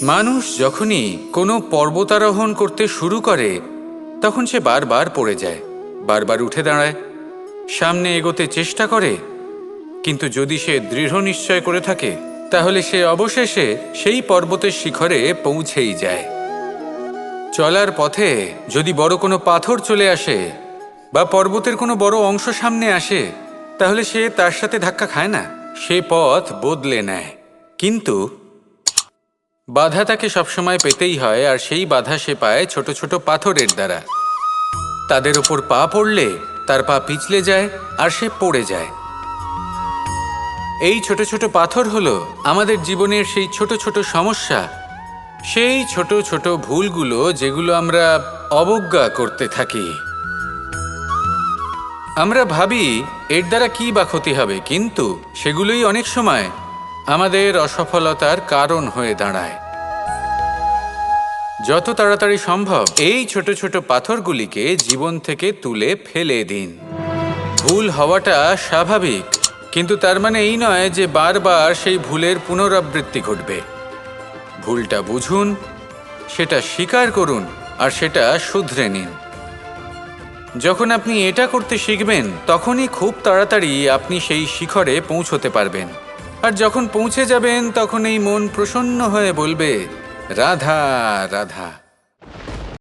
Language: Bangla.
মানুষ যখনই কোনো পর্বতারোহণ করতে শুরু করে তখন সে বারবার পড়ে যায়, বারবার উঠে দাঁড়ায়, সামনে এগোতে চেষ্টা করে। কিন্তু যদি সে দৃঢ় নিশ্চয় করে থাকে তাহলে সে অবশেষে সেই পর্বতের শিখরে পৌঁছেই যায়। চলার পথে যদি বড় কোনো পাথর চলে আসে বা পর্বতের কোনো বড় অংশ সামনে আসে তাহলে সে তার সাথে ধাক্কা খায় না, সে পথ বদলে নেয়। কিন্তু বাধা তাকে সবসময় পেতেই হয়, আর সেই বাধা সে পায় ছোট ছোট পাথরের দ্বারা। তাদের ওপর পা পড়লে তার পা পিছলে যায় আর সে পড়ে যায়। এই ছোট ছোট পাথর হলো আমাদের জীবনের সেই ছোট ছোট সমস্যা, সেই ছোট ছোট ভুলগুলো যেগুলো আমরা অবজ্ঞা করতে থাকি। আমরা ভাবি এর দ্বারা কি বা ক্ষতি হবে, কিন্তু সেগুলোই অনেক সময় আমাদের অসফলতার কারণ হয়ে দাঁড়ায়। যত তাড়াতাড়ি সম্ভব এই ছোট ছোট পাথরগুলিকে জীবন থেকে তুলে ফেলে দিন। ভুল হওয়াটা স্বাভাবিক, কিন্তু তার মানে এই নয় যে বারবার সেই ভুলের পুনরাবৃত্তি ঘটবে। ভুলটা বুঝুন, সেটা স্বীকার করুন আর সেটা শুধরে নিন। যখন আপনি এটা করতে শিখবেন তখনই খুব তাড়াতাড়ি আপনি সেই শিখরে পৌঁছতে পারবেন। আর যখন পৌঁছে যাবেন তখন এই মন প্রসন্ন হয়ে বলবে, রাধা রাধা।